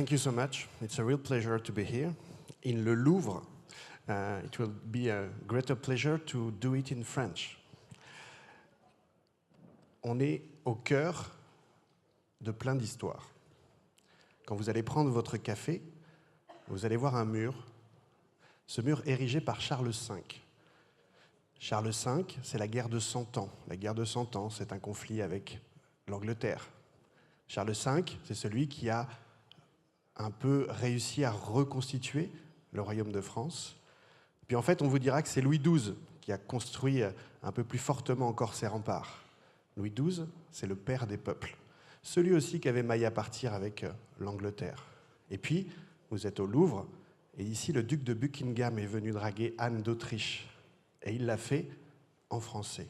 Thank you so much. It's a real pleasure to be here in Le Louvre. It will be a greater pleasure to do it in French. On est au cœur de plein d'histoires. Quand vous allez prendre votre café, vous allez voir un mur. Ce mur érigé par Charles V. Charles V, c'est la guerre de 100 ans. La guerre de 100 ans, c'est un conflit avec l'Angleterre. Charles V, c'est celui qui a un peu réussi à reconstituer le royaume de France. Puis en fait, on vous dira que c'est Louis XII qui a construit un peu plus fortement encore ses remparts. Louis XII, c'est le père des peuples. Celui aussi qui avait maillé à partir avec l'Angleterre. Et puis, vous êtes au Louvre, et ici, le duc de Buckingham est venu draguer Anne d'Autriche. Et il l'a fait en français.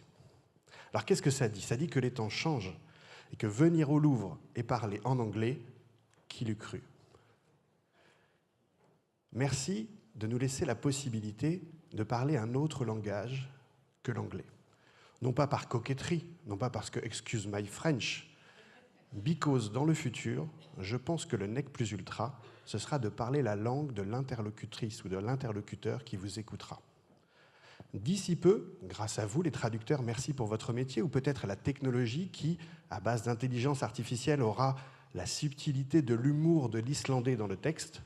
Alors qu'est-ce que ça dit? Ça dit que les temps changent, et que venir au Louvre et parler en anglais, qui l'eût cru? Merci de nous laisser la possibilité de parler un autre langage que l'anglais. Non pas par coquetterie, non pas parce que, excuse my French, because dans le futur, je pense que le nec plus ultra, ce sera de parler la langue de l'interlocutrice ou de l'interlocuteur qui vous écoutera. D'ici peu, grâce à vous, les traducteurs, merci pour votre métier, ou peut-être la technologie qui, à base d'intelligence artificielle, aura la subtilité de l'humour de l'islandais dans le texte,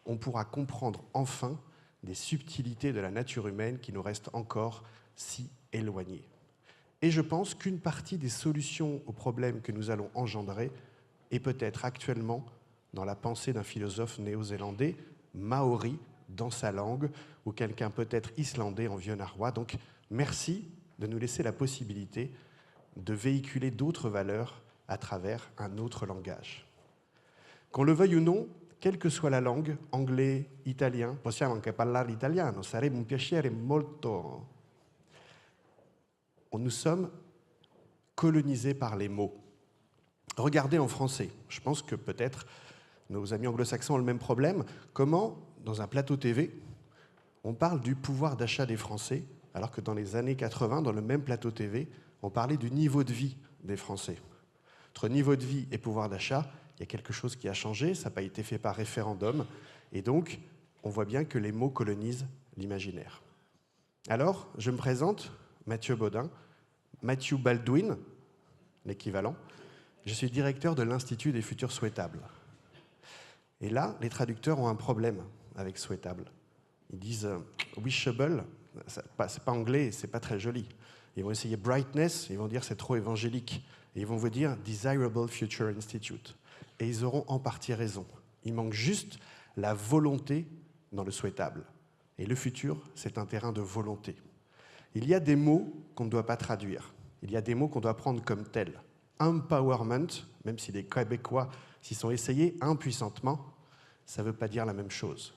on pourra comprendre enfin des subtilités de la nature humaine qui nous restent encore si éloignées. Et je pense qu'une partie des solutions aux problèmes que nous allons engendrer est peut-être actuellement dans la pensée d'un philosophe néo-zélandais, maori dans sa langue, ou quelqu'un peut-être islandais en vieux narwa. Donc merci de nous laisser la possibilité de véhiculer d'autres valeurs à travers un autre langage. Qu'on le veuille ou non, quelle que soit la langue, anglais, italien, possiamo anche parlare l'italiano, sarebbe un piacere molto. Nous sommes colonisés par les mots. Regardez en français. Je pense que peut-être nos amis anglo-saxons ont le même problème. Comment, dans un plateau TV, on parle du pouvoir d'achat des Français, alors que dans les années 80, dans le même plateau TV, on parlait du niveau de vie des Français. Entre niveau de vie et pouvoir d'achat, il y a quelque chose qui a changé, ça n'a pas été fait par référendum, et donc on voit bien que les mots colonisent l'imaginaire. Alors, je me présente, Mathieu Baudin, Mathieu Baldwin, l'équivalent. Je suis directeur de l'Institut des futurs souhaitables. Et là, les traducteurs ont un problème avec souhaitable. Ils disent wishable, c'est pas anglais, c'est pas très joli. Ils vont essayer brightness, ils vont dire c'est trop évangélique. Et ils vont vous dire Desirable Future Institute. Et ils auront en partie raison. Il manque juste la volonté dans le souhaitable. Et le futur, c'est un terrain de volonté. Il y a des mots qu'on ne doit pas traduire. Il y a des mots qu'on doit prendre comme tels. Empowerment, même si les Québécois s'y sont essayés impuissantement, ça ne veut pas dire la même chose.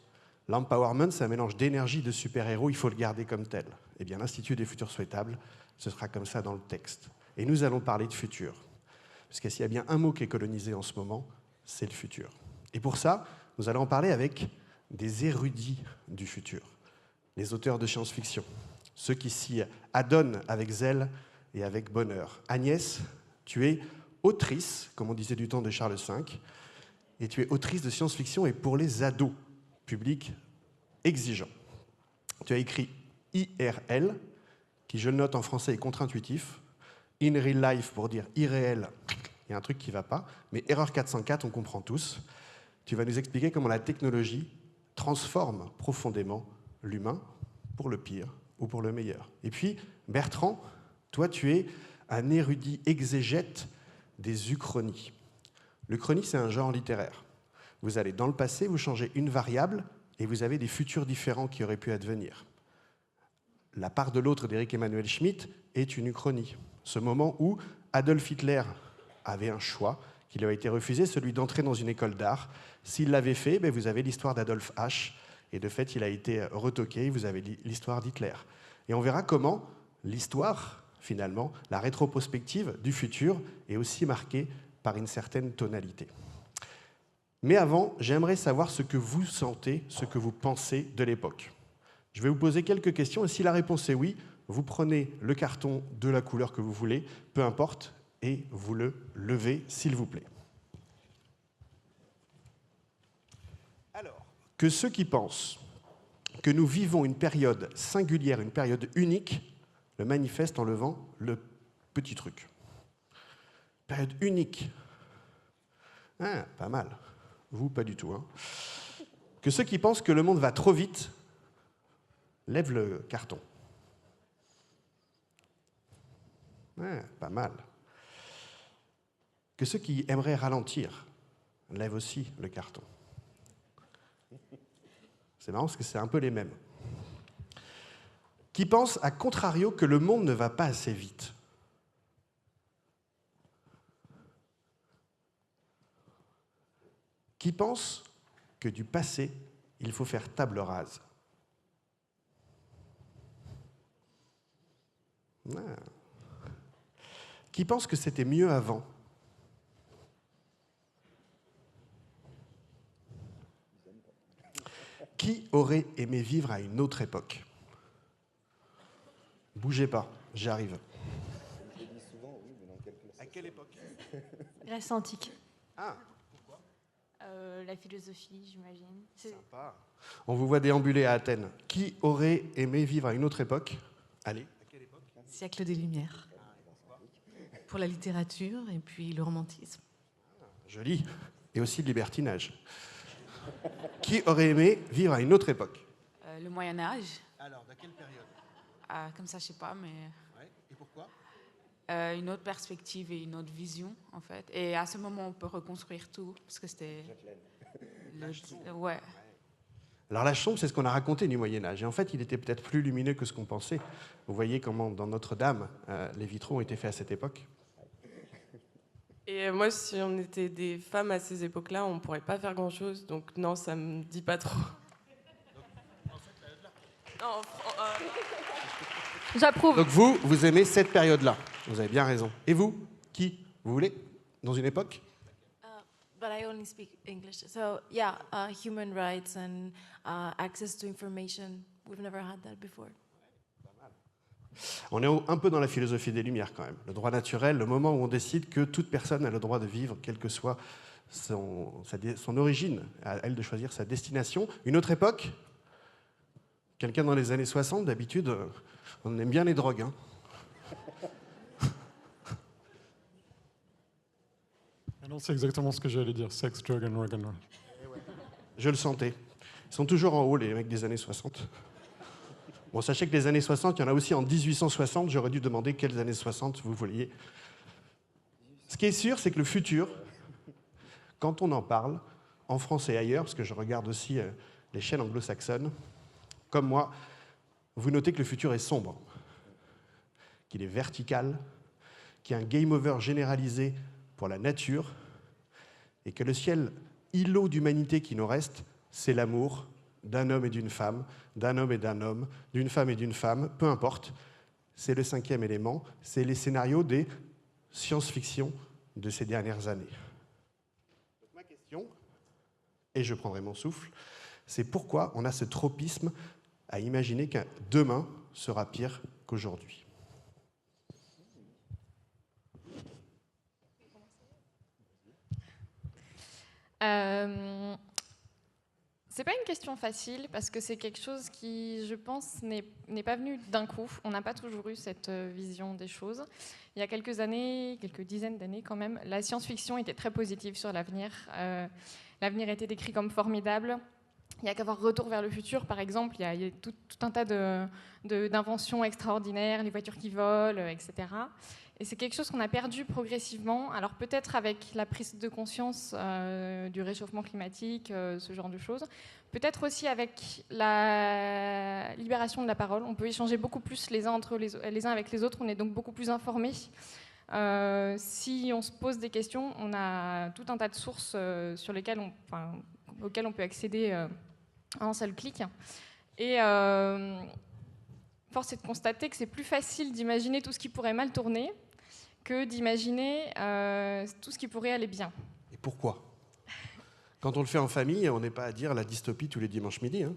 L'empowerment, c'est un mélange d'énergie de super-héros, il faut le garder comme tel. Eh bien, l'Institut des futurs souhaitables, ce sera comme ça dans le texte. Et nous allons parler de futur. Parce que s'il y a bien un mot qui est colonisé en ce moment, c'est le futur. Et pour ça, nous allons en parler avec des érudits du futur, les auteurs de science-fiction, ceux qui s'y adonnent avec zèle et avec bonheur. Agnès, tu es autrice, comme on disait du temps de Charles V, et tu es autrice de science-fiction et pour les ados, public exigeant. Tu as écrit IRL, qui, je le note en français, est contre-intuitif. In real life, pour dire irréel, il y a un truc qui ne va pas. Mais erreur 404, on comprend tous. Tu vas nous expliquer comment la technologie transforme profondément l'humain, pour le pire ou pour le meilleur. Et puis, Bertrand, toi, tu es un érudit exégète des uchronies. L'uchronie, c'est un genre littéraire. Vous allez dans le passé, vous changez une variable, et vous avez des futurs différents qui auraient pu advenir. La part de l'autre d'Éric Emmanuel Schmitt est une uchronie. Ce moment où Adolf Hitler avait un choix qui lui a été refusé, celui d'entrer dans une école d'art. S'il l'avait fait, vous avez l'histoire d'Adolf H. Et de fait, il a été retoqué, vous avez l'histoire d'Hitler. Et on verra comment l'histoire, finalement, la rétroprospective du futur est aussi marquée par une certaine tonalité. Mais avant, j'aimerais savoir ce que vous sentez, ce que vous pensez de l'époque. Je vais vous poser quelques questions, et si la réponse est oui, vous prenez le carton de la couleur que vous voulez, peu importe, et vous le levez, s'il vous plaît. que ceux qui pensent que nous vivons une période singulière, une période unique, le manifestent en levant le petit truc. Période unique. Ah, pas mal. Vous, pas du tout. Hein. Que ceux qui pensent que le monde va trop vite, lèvent le carton. Ah, pas mal. Que ceux qui aimeraient ralentir, lèvent aussi le carton. C'est marrant parce que c'est un peu les mêmes. Qui pensent, à contrario, que le monde ne va pas assez vite. Qui pensent que du passé, il faut faire table rase. Ah. Qui pensent que c'était mieux avant. Qui aurait aimé vivre à une autre époque? Bougez pas, j'y arrive. Je le dis souvent, oui, mais dans quelques... À quelle époque? Grèce antique. Ah, La philosophie, j'imagine. sympa. On vous voit déambuler à Athènes. Qui aurait aimé vivre à une autre époque? Allez. À quelle époque? Siècle des Lumières. Pour la littérature et puis le romantisme. Joli. Et aussi le libertinage. Qui aurait aimé vivre à une autre époque? Le Moyen-Âge. Alors, dans quelle période? Comme ça, je sais pas, mais Ouais. Et pourquoi? une autre perspective et une autre vision, en fait. Et à ce moment, on peut reconstruire tout, parce que c'était... Ouais. Alors la chambre, c'est ce qu'on a raconté du Moyen-Âge. Et en fait, il était peut-être plus lumineux que ce qu'on pensait. Vous voyez comment, dans Notre-Dame, les vitraux ont été faits à cette époque. Et moi, si on était des femmes à ces époques-là, on ne pourrait pas faire grand-chose. Donc non, ça me dit pas trop. Non, J'approuve. Donc vous aimez cette période-là. Vous avez bien raison. Et vous? Qui? Vous voulez? Dans une époque? But I only speak English. So yeah, human rights and access to information. We've never had that before. On est un peu dans la philosophie des Lumières quand même. Le droit naturel, le moment où on décide que toute personne a le droit de vivre, quelle que soit son origine, à elle de choisir sa destination. Une autre époque? Quelqu'un dans les années 60, d'habitude, on aime bien les drogues. Hein. Non, c'est exactement ce que j'allais dire. Sex, drug and rock'n'roll. Je le sentais. Ils sont toujours en haut, les mecs des années 60. Bon, sachez que les années 60, il y en a aussi en 1860. J'aurais dû demander quelles années 60 vous vouliez. Ce qui est sûr, c'est que le futur, quand on en parle, en France et ailleurs, parce que je regarde aussi les chaînes anglo-saxonnes, comme moi, vous notez que le futur est sombre, qu'il est vertical, qu'il y a un game over généralisé pour la nature, et que le seul îlot d'humanité qui nous reste, c'est l'amour d'un homme et d'une femme, d'un homme et d'un homme, d'une femme et d'une femme, peu importe. C'est le cinquième élément, c'est les scénarios des science-fiction de ces dernières années. Donc ma question, et je prendrai mon souffle, c'est pourquoi on a ce tropisme à imaginer qu'un demain sera pire qu'aujourd'hui. C'est pas une question facile parce que c'est quelque chose qui, je pense, n'est pas venu d'un coup. On n'a pas toujours eu cette vision des choses. Il y a quelques années, quelques dizaines d'années quand même, la science-fiction était très positive sur l'avenir. L'avenir était décrit comme formidable. Il n'y a qu'à voir Retour vers le futur, par exemple. Il y a tout un tas d'inventions extraordinaires, les voitures qui volent, etc. Et c'est quelque chose qu'on a perdu progressivement. Alors peut-être avec la prise de conscience du réchauffement climatique, ce genre de choses. Peut-être aussi avec la libération de la parole. On peut échanger beaucoup plus les uns avec les autres. On est donc beaucoup plus informés. Si on se pose des questions, on a tout un tas de sources auxquelles on peut accéder en un seul clic. Et force est de constater que c'est plus facile d'imaginer tout ce qui pourrait mal tourner que d'imaginer tout ce qui pourrait aller bien. Et pourquoi? Quand on le fait en famille, on n'est pas à dire la dystopie tous les dimanches midi. Hein.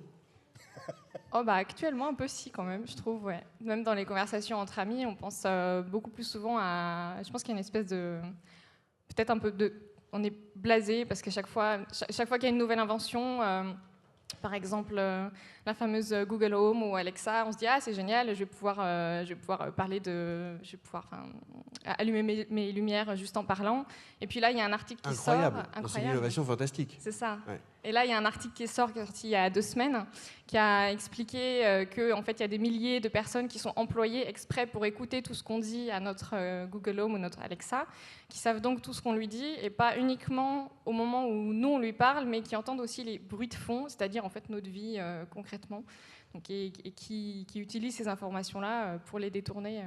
Oh bah actuellement un peu si quand même, je trouve. Ouais. Même dans les conversations entre amis, on pense beaucoup plus souvent à... Je pense qu'il y a une espèce de... Peut-être un peu de... On est blasé parce qu'à chaque fois qu'il y a une nouvelle invention, Par exemple, la fameuse Google Home ou Alexa, on se dit ah c'est génial, je vais pouvoir allumer mes lumières juste en parlant. Et puis là il y a un article qui sort, C'est une innovation fantastique. C'est ça. Ouais. Et là il y a un article qui est sorti il y a 2 semaines qui a expliqué que en fait il y a des milliers de personnes qui sont employées exprès pour écouter tout ce qu'on dit à notre Google Home ou notre Alexa, qui savent donc tout ce qu'on lui dit et pas uniquement au moment où nous on lui parle, mais qui entendent aussi les bruits de fond, c'est-à-dire en fait notre vie concrètement, donc, et qui utilisent ces informations-là pour les détourner.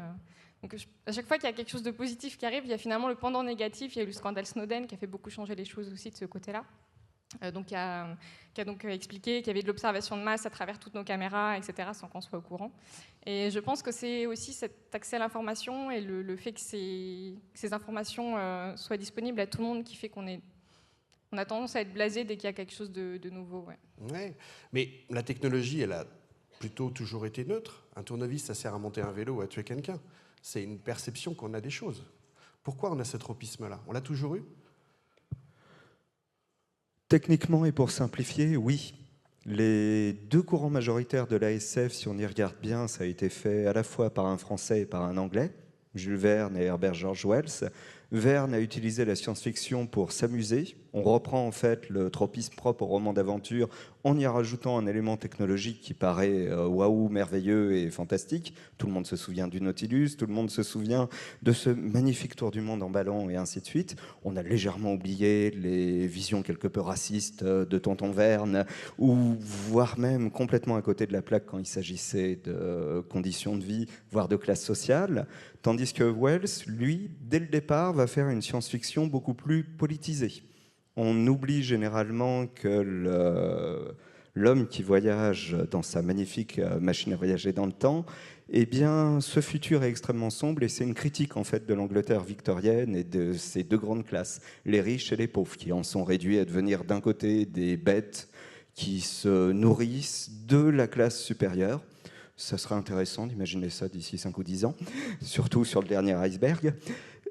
Donc, à chaque fois qu'il y a quelque chose de positif qui arrive, il y a finalement le pendant négatif. Il y a eu le scandale Snowden qui a fait beaucoup changer les choses aussi de ce côté-là. Qui a donc expliqué qu'il y avait de l'observation de masse à travers toutes nos caméras, etc., sans qu'on soit au courant. Et je pense que c'est aussi cet accès à l'information et le fait que ces informations soient disponibles à tout le monde qui fait qu'on a tendance à être blasé dès qu'il y a quelque chose de nouveau. Ouais. Ouais. Mais la technologie, elle a plutôt toujours été neutre. Un tournevis, ça sert à monter un vélo ou à tuer quelqu'un. C'est une perception qu'on a des choses. Pourquoi on a ce tropisme-là? On l'a toujours eu? Techniquement et pour simplifier, oui. Les 2 courants majoritaires de l'ASF, si on y regarde bien, ça a été fait à la fois par un Français et par un Anglais, Jules Verne et Herbert George Wells. Verne a utilisé la science-fiction pour s'amuser. On reprend en fait le tropisme propre au roman d'aventure en y rajoutant un élément technologique qui paraît waouh, merveilleux et fantastique. Tout le monde se souvient du Nautilus, tout le monde se souvient de ce magnifique tour du monde en ballon et ainsi de suite. On a légèrement oublié les visions quelque peu racistes de Tonton Verne, ou voire même complètement à côté de la plaque quand il s'agissait de conditions de vie, voire de classe sociale. Tandis que Wells, lui, dès le départ, va faire une science-fiction beaucoup plus politisée. On oublie généralement que l'homme qui voyage dans sa magnifique machine à voyager dans le temps, eh bien, ce futur est extrêmement sombre et c'est une critique en fait de l'Angleterre victorienne et de ces 2 grandes classes, les riches et les pauvres, qui en sont réduits à devenir d'un côté des bêtes qui se nourrissent de la classe supérieure. Ça serait intéressant d'imaginer ça d'ici 5 ou 10 ans, surtout sur le dernier iceberg.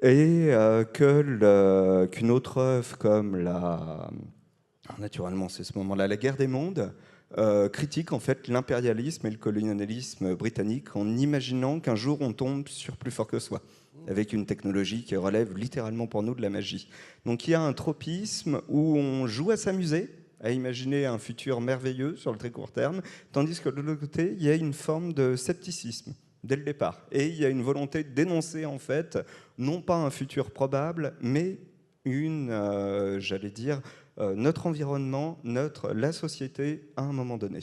Et qu'une autre œuvre comme naturellement c'est ce moment-là, La Guerre des mondes, critique en fait l'impérialisme et le colonialisme britannique en imaginant qu'un jour on tombe sur plus fort que soi, avec une technologie qui relève littéralement pour nous de la magie. Donc il y a un tropisme où on joue à s'amuser, à imaginer un futur merveilleux sur le très court terme, tandis que de l'autre côté, il y a une forme de scepticisme dès le départ. Et il y a une volonté de dénoncer, en fait, non pas un futur probable, mais notre environnement, la société à un moment donné.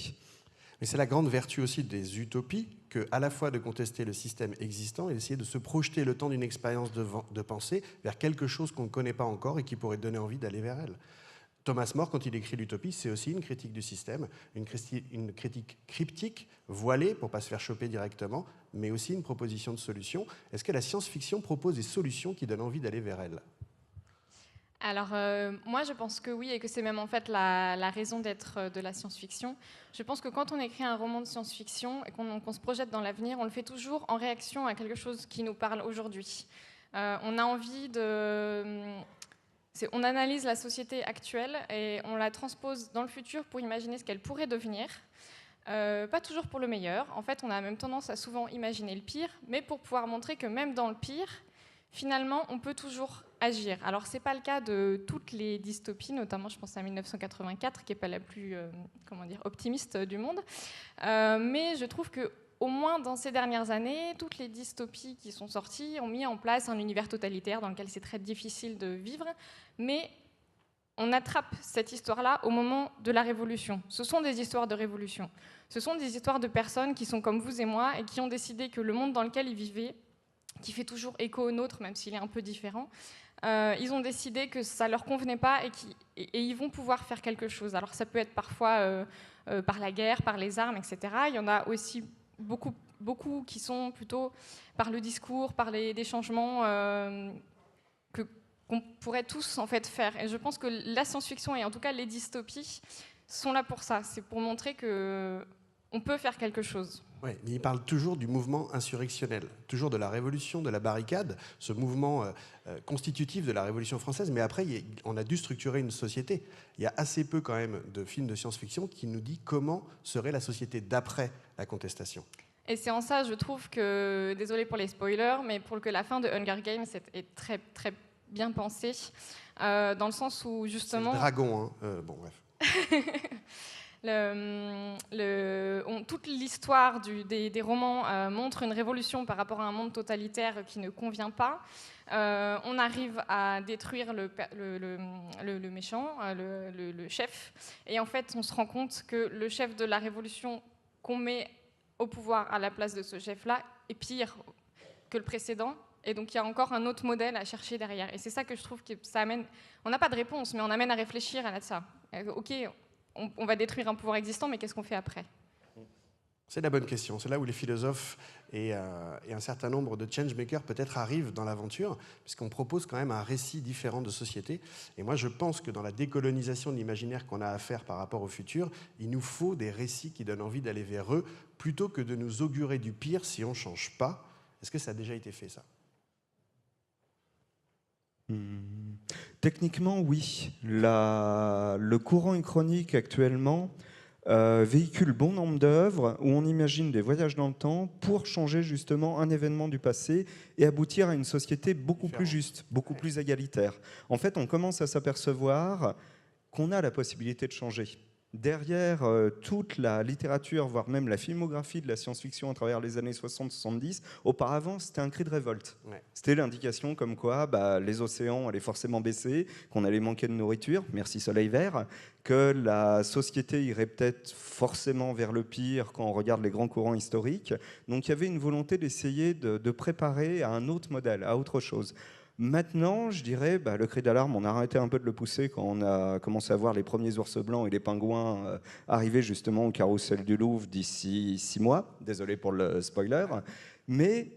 Mais c'est la grande vertu aussi des utopies, que à la fois de contester le système existant et d'essayer de se projeter le temps d'une expérience de pensée vers quelque chose qu'on ne connaît pas encore et qui pourrait donner envie d'aller vers elle. Thomas More, quand il écrit l'utopie, c'est aussi une critique du système, une critique cryptique, voilée, pour ne pas se faire choper directement, mais aussi une proposition de solution. Est-ce que la science-fiction propose des solutions qui donnent envie d'aller vers elle? Alors, moi, je pense que oui, et que c'est même en fait la raison d'être de la science-fiction. Je pense que quand on écrit un roman de science-fiction et qu'on se projette dans l'avenir, on le fait toujours en réaction à quelque chose qui nous parle aujourd'hui. On a envie de... On analyse la société actuelle et on la transpose dans le futur pour imaginer ce qu'elle pourrait devenir. Pas toujours pour le meilleur. En fait, on a même tendance à souvent imaginer le pire, mais pour pouvoir montrer que même dans le pire, finalement, on peut toujours agir. Alors, ce n'est pas le cas de toutes les dystopies, notamment, je pense à 1984, qui n'est pas la plus optimiste du monde. Mais je trouve que au moins dans ces dernières années, toutes les dystopies qui sont sorties ont mis en place un univers totalitaire dans lequel c'est très difficile de vivre, mais on attrape cette histoire-là au moment de la Révolution. Ce sont des histoires de révolution. Ce sont des histoires de personnes qui sont comme vous et moi et qui ont décidé que le monde dans lequel ils vivaient, qui fait toujours écho au nôtre, même s'il est un peu différent, ils ont décidé que ça ne leur convenait pas et ils vont pouvoir faire quelque chose. Alors ça peut être parfois par la guerre, par les armes, etc. Il y en a aussi beaucoup qui sont plutôt par le discours, par des changements qu'on pourrait tous en fait faire. Et je pense que la science-fiction et en tout cas les dystopies sont là pour ça. C'est pour montrer que on peut faire quelque chose. Oui, mais il parle toujours du mouvement insurrectionnel, toujours de la révolution, de la barricade, ce mouvement constitutif de la Révolution française. Mais après, on a dû structurer une société. Il y a assez peu quand même de films de science-fiction qui nous dit comment serait la société d'après la contestation. Et c'est en ça, je trouve que, désolé pour les spoilers, mais pour que la fin de Hunger Games est très, très bien pensée, dans le sens où justement... C'est le dragon, hein. Bon, bref. Toute l'histoire des romans montre une révolution par rapport à un monde totalitaire qui ne convient pas. On arrive à détruire le méchant, le chef, et en fait on se rend compte que le chef de la révolution qu'on met au pouvoir à la place de ce chef-là est pire que le précédent. Et donc il y a encore un autre modèle à chercher derrière. Et c'est ça que je trouve que ça amène... On n'a pas de réponse, mais on amène à réfléchir à ça. Ok, on va détruire un pouvoir existant, mais qu'est-ce qu'on fait après ? C'est la bonne question. C'est là où les philosophes et un certain nombre de changemakers peut-être arrivent dans l'aventure, puisqu'on propose quand même un récit différent de société. Et moi, je pense que dans la décolonisation de l'imaginaire qu'on a à faire par rapport au futur, il nous faut des récits qui donnent envie d'aller vers eux, plutôt que de nous augurer du pire si on ne change pas. Est-ce que ça a déjà été fait, ça ? Techniquement, oui. Le courant uchronique actuellement véhicule bon nombre d'œuvres où on imagine des voyages dans le temps pour changer justement un événement du passé et aboutir à une société beaucoup plus juste, beaucoup plus égalitaire. En fait, on commence à s'apercevoir qu'on a la possibilité de changer. Derrière toute la littérature, voire même la filmographie de la science-fiction à travers les années 60-70, auparavant, c'était un cri de révolte. Ouais. C'était l'indication comme quoi les océans allaient forcément baisser, qu'on allait manquer de nourriture, merci soleil vert, que la société irait peut-être forcément vers le pire quand on regarde les grands courants historiques. Donc il y avait une volonté d'essayer de préparer à un autre modèle, à autre chose. Maintenant, je dirais, le cri d'alarme, on a arrêté un peu de le pousser quand on a commencé à voir les premiers ours blancs et les pingouins arriver justement au carrousel du Louvre d'ici 6 mois. Désolé pour le spoiler. Mais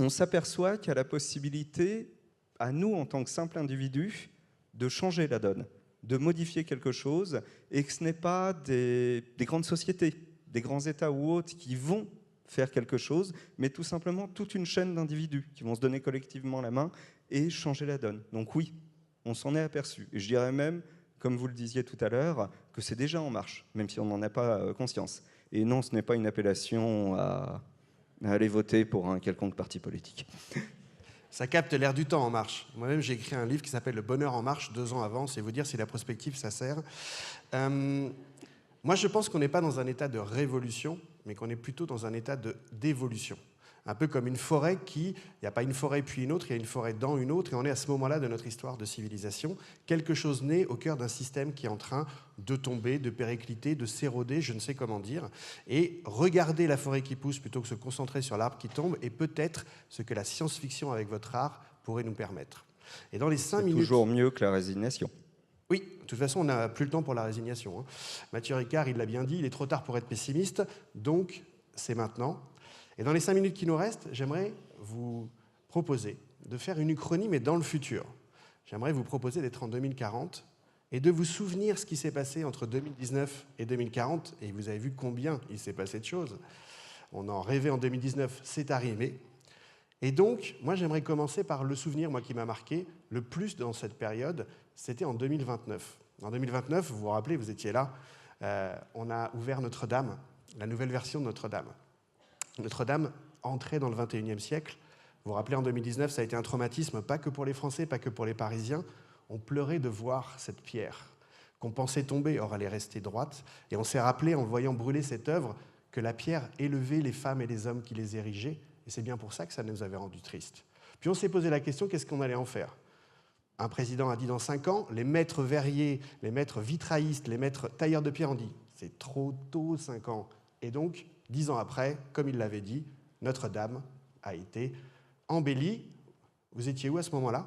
on s'aperçoit qu'il y a la possibilité, à nous en tant que simples individus, de changer la donne, de modifier quelque chose, et que ce n'est pas des grandes sociétés, des grands États ou autres qui vont faire quelque chose, mais tout simplement toute une chaîne d'individus qui vont se donner collectivement la main et changer la donne. Donc oui, on s'en est aperçu. Et je dirais même, comme vous le disiez tout à l'heure, que c'est déjà en marche, même si on n'en a pas conscience. Et non, ce n'est pas une appellation à aller voter pour un quelconque parti politique. Ça capte l'air du temps, En Marche. Moi-même, j'ai écrit un livre qui s'appelle « Le bonheur en marche » 2 ans avant. C'est vous dire si la prospective, ça sert. Moi, je pense qu'on n'est pas dans un état de révolution, mais qu'on est plutôt dans un état d'évolution. Un peu comme une forêt il n'y a pas une forêt puis une autre, il y a une forêt dans une autre, et on est à ce moment-là de notre histoire de civilisation. Quelque chose naît au cœur d'un système qui est en train de tomber, de péricliter, de s'éroder, je ne sais comment dire. Et regarder la forêt qui pousse plutôt que se concentrer sur l'arbre qui tombe est peut-être ce que la science-fiction avec votre art pourrait nous permettre. Et dans les 5 minutes... toujours mieux que la résignation. Oui, de toute façon, on n'a plus le temps pour la résignation. Mathieu Ricard, il l'a bien dit, il est trop tard pour être pessimiste, donc c'est maintenant. Et dans les 5 minutes qui nous restent, j'aimerais vous proposer de faire une uchronie, mais dans le futur. J'aimerais vous proposer d'être en 2040 et de vous souvenir ce qui s'est passé entre 2019 et 2040. Et vous avez vu combien il s'est passé de choses. On en rêvait en 2019, c'est arrivé. Et donc, moi, j'aimerais commencer par le souvenir, moi, qui m'a marqué le plus dans cette période, c'était en 2029. En 2029, vous vous rappelez, vous étiez là, on a ouvert Notre-Dame, la nouvelle version de Notre-Dame. Notre-Dame entrait dans le 21e siècle. Vous vous rappelez, en 2019, ça a été un traumatisme, pas que pour les Français, pas que pour les Parisiens. On pleurait de voir cette pierre qu'on pensait tomber, or elle est restée droite. Et on s'est rappelé, en voyant brûler cette œuvre, que la pierre élevait les femmes et les hommes qui les érigeaient. Et c'est bien pour ça que ça nous avait rendus tristes. Puis on s'est posé la question, qu'est-ce qu'on allait en faire ? Un président a dit dans 5 ans, les maîtres verriers, les maîtres vitraillistes, les maîtres tailleurs de pierre ont dit, c'est trop tôt, 5 ans. Et donc, 10 ans après, comme il l'avait dit, Notre-Dame a été embellie. Vous étiez où à ce moment-là ?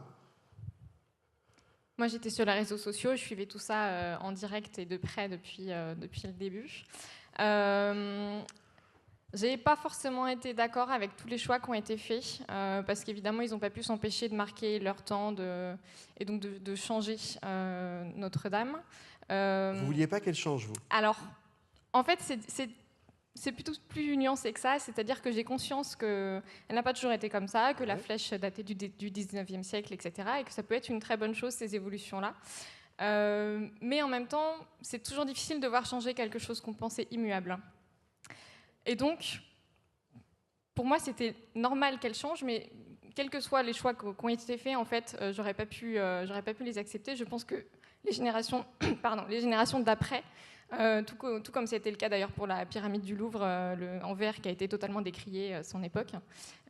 Moi, j'étais sur les réseaux sociaux, je suivais tout ça en direct et de près depuis le début. Je n'ai pas forcément été d'accord avec tous les choix qui ont été faits, parce qu'évidemment, ils n'ont pas pu s'empêcher de marquer leur temps et donc de changer Notre-Dame. Vous ne vouliez pas qu'elle change, vous ? Alors, en fait, c'est plutôt plus nuancé que ça, c'est-à-dire que j'ai conscience qu'elle n'a pas toujours été comme ça, que la flèche datait du 19e siècle, etc., et que ça peut être une très bonne chose, ces évolutions-là. Mais en même temps, c'est toujours difficile de voir changer quelque chose qu'on pensait immuable. Et donc, pour moi, c'était normal qu'elle change, mais quels que soient les choix qui ont été faits, en fait, j'aurais pas pu les accepter. Je pense que les générations, les générations d'après, tout comme c'était le cas d'ailleurs pour la pyramide du Louvre en verre qui a été totalement décriée à son époque,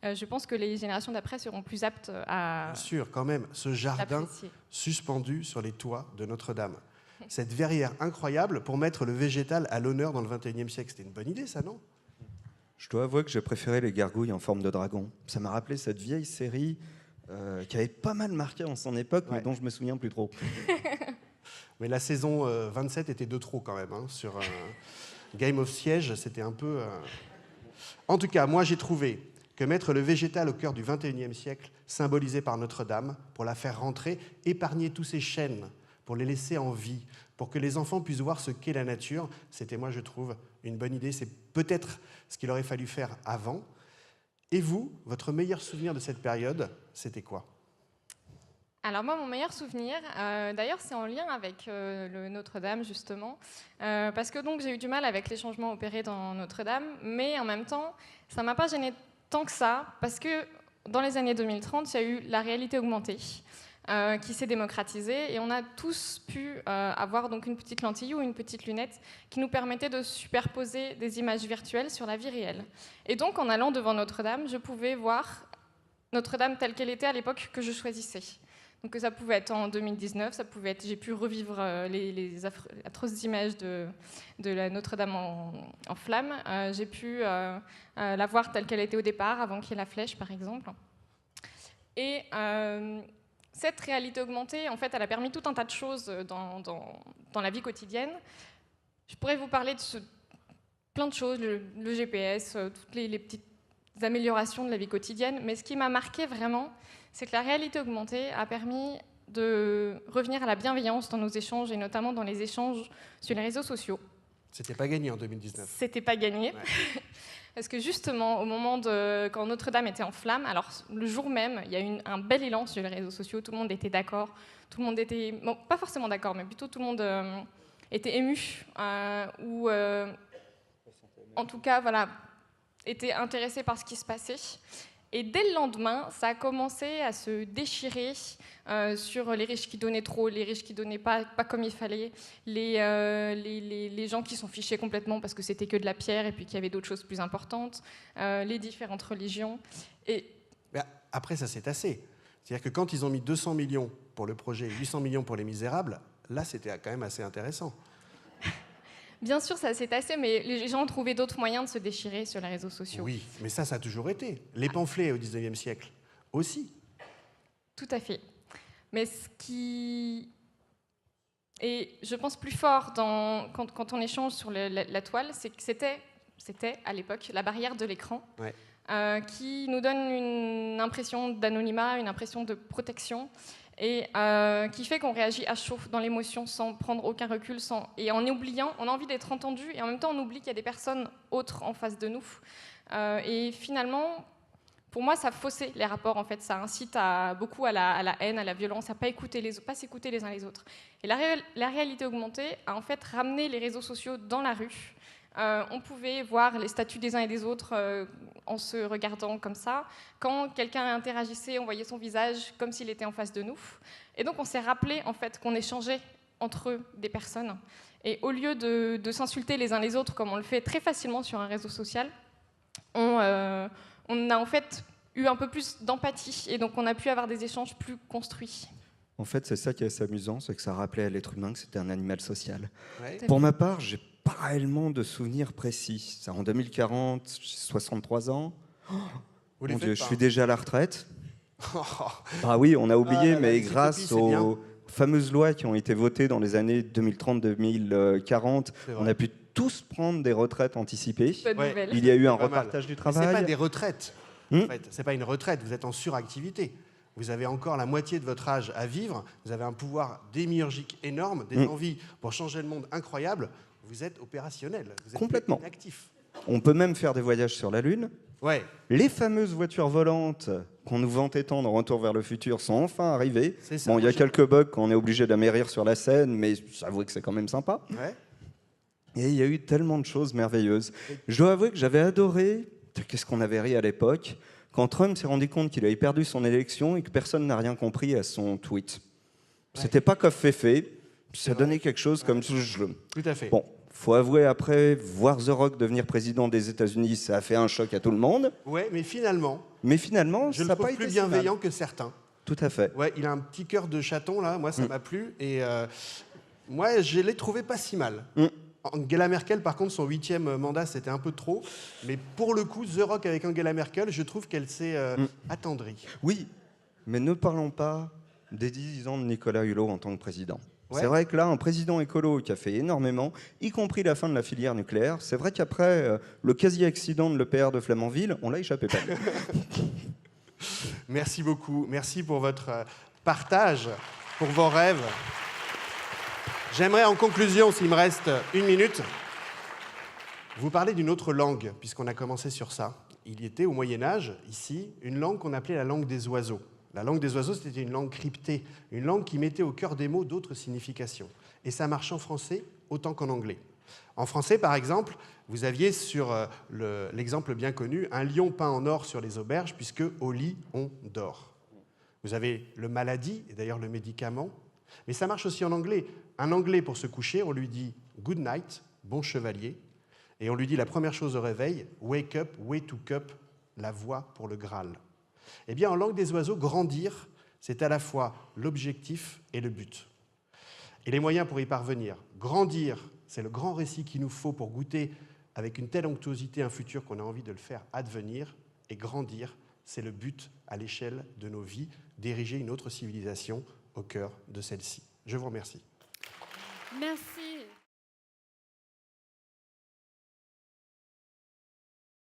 je pense que les générations d'après seront plus aptes à Bien sûr, quand même, ce jardin l'apprécier. suspendu sur les toits de Notre-Dame. Cette verrière incroyable pour mettre le végétal à l'honneur dans le XXIe siècle. C'était une bonne idée, ça, non? Je dois avouer que j'ai préféré les gargouilles en forme de dragon. Ça m'a rappelé cette vieille série qui avait pas mal marqué en son époque, mais dont je me souviens plus trop. Mais la saison 27 était de trop quand même. Hein, sur Game of Siege, c'était un peu... En tout cas, moi j'ai trouvé que mettre le végétal au cœur du XXIe siècle, symbolisé par Notre-Dame, pour la faire rentrer, épargner tous ces chênes, pour les laisser en vie, pour que les enfants puissent voir ce qu'est la nature, c'était, moi je trouve, une bonne idée. C'est peut-être ce qu'il aurait fallu faire avant. Et vous, votre meilleur souvenir de cette période, c'était quoi ? Alors moi, mon meilleur souvenir, d'ailleurs, c'est en lien avec le Notre-Dame, justement, parce que donc j'ai eu du mal avec les changements opérés dans Notre-Dame, mais en même temps, ça ne m'a pas gêné tant que ça, parce que dans les années 2030, il y a eu la réalité augmentée qui s'est démocratisée, et on a tous pu avoir donc une petite lentille ou une petite lunette qui nous permettait de superposer des images virtuelles sur la vie réelle. Et donc, en allant devant Notre-Dame, je pouvais voir Notre-Dame telle qu'elle était à l'époque que je choisissais. Donc ça pouvait être en 2019, ça pouvait être, j'ai pu revivre les atroces images de la Notre-Dame en flammes. J'ai pu la voir telle qu'elle était au départ, avant qu'il y ait la flèche, par exemple. Et cette réalité augmentée, en fait, elle a permis tout un tas de choses dans la vie quotidienne. Je pourrais vous parler de plein de choses, le GPS, toutes les petites améliorations de la vie quotidienne, mais ce qui m'a marqué vraiment, c'est que la réalité augmentée a permis de revenir à la bienveillance dans nos échanges, et notamment dans les échanges sur les réseaux sociaux. C'était pas gagné en 2019. C'était pas gagné. Ouais. Parce que justement, au moment quand Notre-Dame était en flammes, alors le jour même, il y a eu un bel élan sur les réseaux sociaux, tout le monde était d'accord, tout le monde était, bon, pas forcément d'accord, mais plutôt tout le monde était ému, ou en tout cas, voilà, était intéressé par ce qui se passait. Et dès le lendemain, ça a commencé à se déchirer sur les riches qui donnaient trop, les riches qui donnaient pas comme il fallait, les gens qui s'en fichaient complètement parce que c'était que de la pierre et puis qu'il y avait d'autres choses plus importantes, les différentes religions. Et après, ça s'est tassé. C'est-à-dire que quand ils ont mis 200 millions pour le projet et 800 millions pour Les Misérables, là, c'était quand même assez intéressant. Bien sûr, ça s'est tassé, mais les gens ont trouvé d'autres moyens de se déchirer sur les réseaux sociaux. Oui, mais ça a toujours été. Les pamphlets au XIXe siècle aussi. Tout à fait. Mais ce qui est, je pense, plus fort quand on échange sur la toile, c'est que c'était à l'époque la barrière de l'écran, qui nous donne une impression d'anonymat, une impression de protection, et qui fait qu'on réagit à chaud dans l'émotion sans prendre aucun recul, et en oubliant, on a envie d'être entendu, et en même temps on oublie qu'il y a des personnes autres en face de nous. Et finalement, pour moi, ça faussait les rapports, en fait. Ça incite beaucoup à la haine, à la violence, à pas s'écouter les uns les autres. Et la réalité augmentée a en fait ramené les réseaux sociaux dans la rue. On pouvait voir les statuts des uns et des autres en se regardant comme ça. Quand quelqu'un interagissait, on voyait son visage comme s'il était en face de nous. Et donc on s'est rappelé en fait qu'on échangeait entre des personnes. Et au lieu de s'insulter les uns les autres comme on le fait très facilement sur un réseau social, on a en fait eu un peu plus d'empathie. Et donc on a pu avoir des échanges plus construits. En fait, c'est ça qui est assez amusant, c'est que ça rappelait à l'être humain que c'était un animal social. Ouais. Pour ma part, j'ai pas réellement de souvenirs précis. Ça, en 2040, j'ai 63 ans. Mon Dieu, je suis déjà à la retraite. Ah oui, on a oublié, mais grâce aux fameuses lois qui ont été votées dans les années 2030-2040, on a pu tous prendre des retraites anticipées. Ouais. Il y a eu un repartage du travail. C'est pas des retraites. En fait. C'est pas une retraite, vous êtes en suractivité. Vous avez encore la moitié de votre âge à vivre, vous avez un pouvoir démiurgique énorme, des envies pour changer le monde incroyables, vous êtes opérationnel, vous êtes complètement actif. On peut même faire des voyages sur la Lune. Ouais, Les fameuses voitures volantes qu'on nous vantait tant dans Retour vers le futur sont enfin arrivées. c'est ça. Bon, il y a quelques bugs qu'on est obligé d'amérir sur la scène, mais j'avoue que c'est quand même sympa. Ouais. Et il y a eu tellement de choses merveilleuses. Je dois avouer que j'avais adoré, qu'est-ce qu'on avait ri à l'époque, quand Trump s'est rendu compte qu'il avait perdu son élection et que personne n'a rien compris à son tweet. C'était pas fait, ça donnait quelque chose comme... Tout à fait. Bon, faut avouer après, voir The Rock devenir président des États-Unis, ça a fait un choc à tout le monde. Ouais, mais finalement, Mais finalement, je ça le n'a trouve pas été plus si mal. bienveillant que certains. Tout à fait. Ouais, il a un petit cœur de chaton, là. Moi, ça m'a plu. Et moi, je l'ai trouvé pas si mal. Angela Merkel, par contre, son 8e mandat, c'était un peu trop. Mais pour le coup, The Rock avec Angela Merkel, je trouve qu'elle s'est attendrie. Oui, mais ne parlons pas des 10 ans de Nicolas Hulot en tant que président. Ouais. C'est vrai que là, un président écolo qui a fait énormément, y compris la fin de la filière nucléaire, c'est vrai qu'après le quasi-accident de l'EPR de Flamanville, on l'a échappé pas. Merci beaucoup. Merci pour votre partage, pour vos rêves. J'aimerais, en conclusion, s'il me reste 1 minute, vous parler d'une autre langue, puisqu'on a commencé sur ça. Il y était, au Moyen-Âge, ici, une langue qu'on appelait la langue des oiseaux. La langue des oiseaux, c'était une langue cryptée, une langue qui mettait au cœur des mots d'autres significations. Et ça marche en français autant qu'en anglais. En français, par exemple, vous aviez sur l'exemple bien connu, un lion peint en or sur les auberges, puisque au lit, on dort. Vous avez le maladie, et d'ailleurs le médicament, mais ça marche aussi en anglais. Un anglais, pour se coucher, on lui dit « good night », bon chevalier, et on lui dit la première chose au réveil, « wake up, way to cup », la voie pour le Graal. Eh bien, en langue des oiseaux, grandir, c'est à la fois l'objectif et le but. Et les moyens pour y parvenir. Grandir, c'est le grand récit qu'il nous faut pour goûter avec une telle onctuosité un futur qu'on a envie de le faire advenir. Et grandir, c'est le but à l'échelle de nos vies, d'ériger une autre civilisation au cœur de celle-ci. Je vous remercie. Merci.